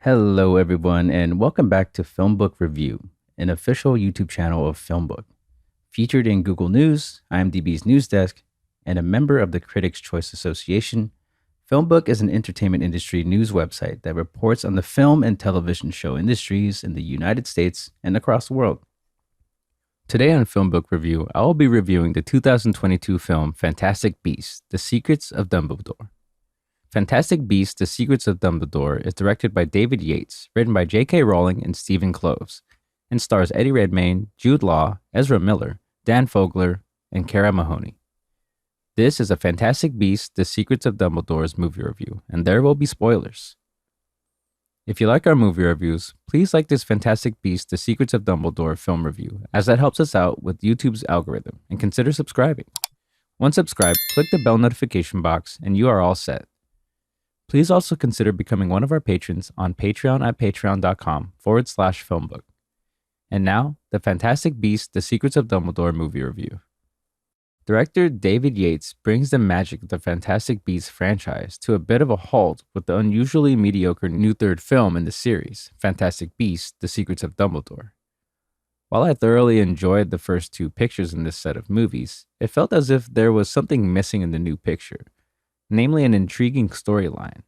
Hello, everyone, and welcome back to FilmBook Review, an official YouTube channel of FilmBook. Featured in Google News, IMDb's news desk, and a member of the Critics' Choice Association, FilmBook is an entertainment industry news website that reports on the film and television show industries in the United States and across the world. Today on FilmBook Review, I will be reviewing the 2022 film Fantastic Beasts: The Secrets of Dumbledore. Fantastic Beasts: The Secrets of Dumbledore is directed by David Yates, written by J.K. Rowling and Stephen Kloves, and stars Eddie Redmayne, Jude Law, Ezra Miller, Dan Fogler, and Cara Mahoney. This is a Fantastic Beasts: The Secrets of Dumbledore's movie review, and there will be spoilers. If you like our movie reviews, please like this Fantastic Beasts: The Secrets of Dumbledore film review, as that helps us out with YouTube's algorithm, and consider subscribing. Once subscribed, click the bell notification box, and you are all set. Please also consider becoming one of our patrons on Patreon at patreon.com/filmbook. And now, the Fantastic Beasts: The Secrets of Dumbledore movie review. Director David Yates brings the magic of the Fantastic Beasts franchise to a bit of a halt with the unusually mediocre new third film in the series, Fantastic Beasts: The Secrets of Dumbledore. While I thoroughly enjoyed the first two pictures in this set of movies, it felt as if there was something missing in the new picture, namely an intriguing storyline.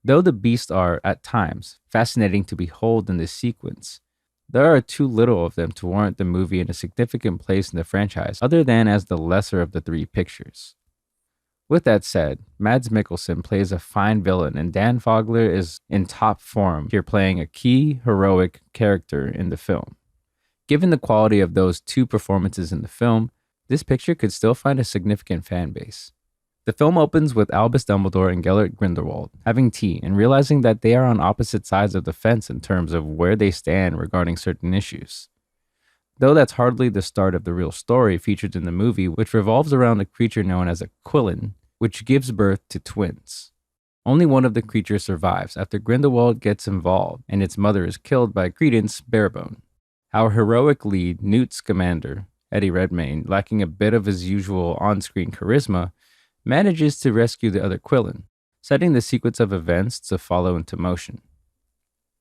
Though the beasts are, at times, fascinating to behold in this sequence, there are too little of them to warrant the movie in a significant place in the franchise other than as the lesser of the three pictures. With that said, Mads Mikkelsen plays a fine villain and Dan Fogler is in top form here playing a key, heroic character in the film. Given the quality of those two performances in the film, this picture could still find a significant fan base. The film opens with Albus Dumbledore and Gellert Grindelwald having tea and realizing that they are on opposite sides of the fence in terms of where they stand regarding certain issues. Though that's hardly the start of the real story featured in the movie, which revolves around a creature known as a Quillen, which gives birth to twins. Only one of the creatures survives after Grindelwald gets involved and its mother is killed by Credence Barebone. Our heroic lead, Newt Scamander, Eddie Redmayne, lacking a bit of his usual on-screen charisma, manages to rescue the other Quillen, setting the sequence of events to follow into motion.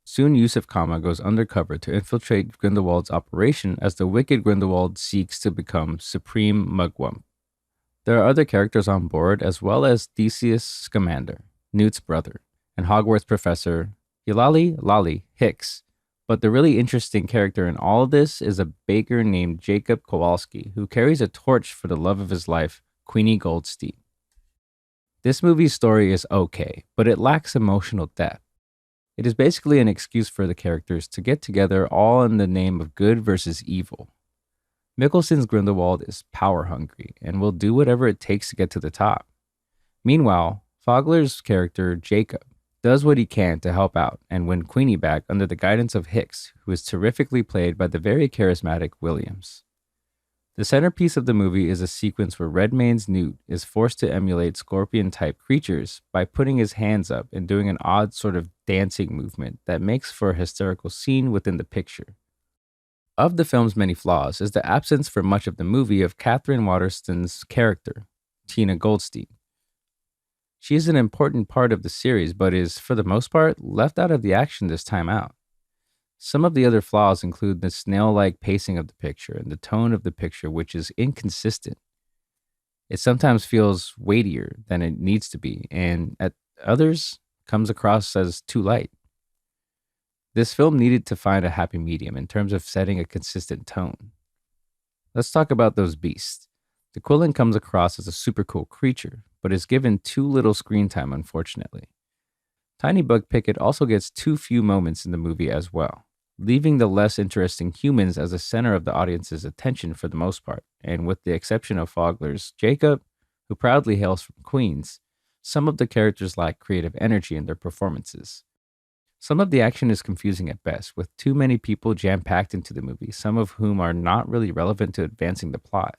Soon Yusuf Kama goes undercover to infiltrate Grindelwald's operation as the wicked Grindelwald seeks to become Supreme Mugwump. There are other characters on board as well as Theseus Scamander, Newt's brother, and Hogwarts professor Eulalie Lolly Hicks, but the really interesting character in all of this is a baker named Jacob Kowalski who carries a torch for the love of his life, Queenie Goldstein. This movie's story is okay, but it lacks emotional depth. It is basically an excuse for the characters to get together all in the name of good versus evil. Mikkelsen's Grindelwald is power hungry and will do whatever it takes to get to the top. Meanwhile, Fogler's character, Jacob, does what he can to help out and win Queenie back under the guidance of Hicks, who is terrifically played by the very charismatic Williams. The centerpiece of the movie is a sequence where Redmayne's Newt is forced to emulate scorpion-type creatures by putting his hands up and doing an odd sort of dancing movement that makes for a hysterical scene within the picture. Of the film's many flaws is the absence for much of the movie of Catherine Waterston's character, Tina Goldstein. She is an important part of the series, but is, for the most part, left out of the action this time out. Some of the other flaws include the snail-like pacing of the picture and the tone of the picture, which is inconsistent. It sometimes feels weightier than it needs to be, and at others comes across as too light. This film needed to find a happy medium in terms of setting a consistent tone. Let's talk about those beasts. The Quillen comes across as a super cool creature, but is given too little screen time, unfortunately. Tiny Bug Pickett also gets too few moments in the movie as well, leaving the less interesting humans as the center of the audience's attention for the most part, and with the exception of Fogler's Jacob, who proudly hails from Queens, some of the characters lack creative energy in their performances. Some of the action is confusing at best, with too many people jam-packed into the movie, some of whom are not really relevant to advancing the plot.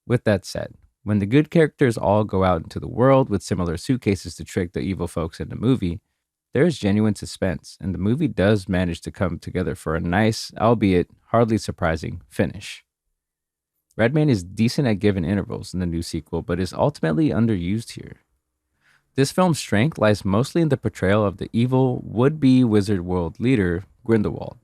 With that said, when the good characters all go out into the world with similar suitcases to trick the evil folks in the movie, there is genuine suspense, and the movie does manage to come together for a nice, albeit hardly surprising, finish. Redmayne is decent at given intervals in the new sequel, but is ultimately underused here. This film's strength lies mostly in the portrayal of the evil, would-be wizard world leader, Grindelwald.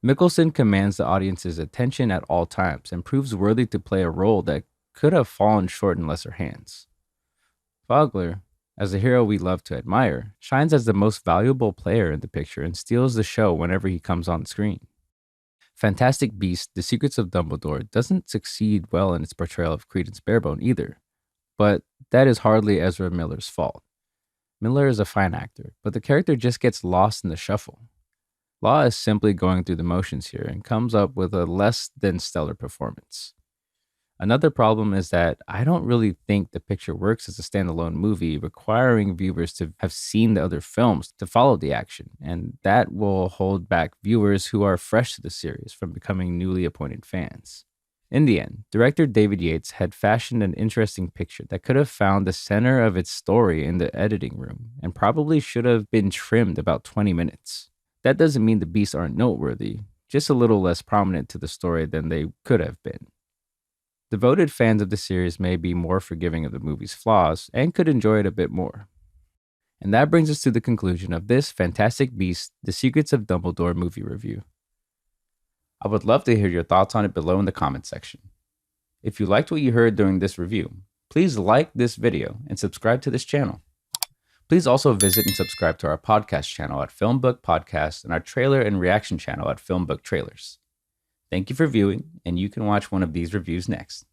Mickelson commands the audience's attention at all times and proves worthy to play a role that could have fallen short in lesser hands. Fogler, as a hero we love to admire, shines as the most valuable player in the picture and steals the show whenever he comes on screen. Fantastic Beasts: The Secrets of Dumbledore doesn't succeed well in its portrayal of Credence Barebone either, but that is hardly Ezra Miller's fault. Miller is a fine actor, but the character just gets lost in the shuffle. Law is simply going through the motions here and comes up with a less than stellar performance. Another problem is that I don't really think the picture works as a standalone movie, requiring viewers to have seen the other films to follow the action, and that will hold back viewers who are fresh to the series from becoming newly appointed fans. In the end, director David Yates had fashioned an interesting picture that could have found the center of its story in the editing room and probably should have been trimmed about 20 minutes. That doesn't mean the beasts aren't noteworthy, just a little less prominent to the story than they could have been. Devoted fans of the series may be more forgiving of the movie's flaws and could enjoy it a bit more. And that brings us to the conclusion of this Fantastic Beasts: The Secrets of Dumbledore movie review. I would love to hear your thoughts on it below in the comments section. If you liked what you heard during this review, please like this video and subscribe to this channel. Please also visit and subscribe to our podcast channel at FilmBook Podcast and our trailer and reaction channel at FilmBook Trailers. Thank you for viewing, and you can watch one of these reviews next.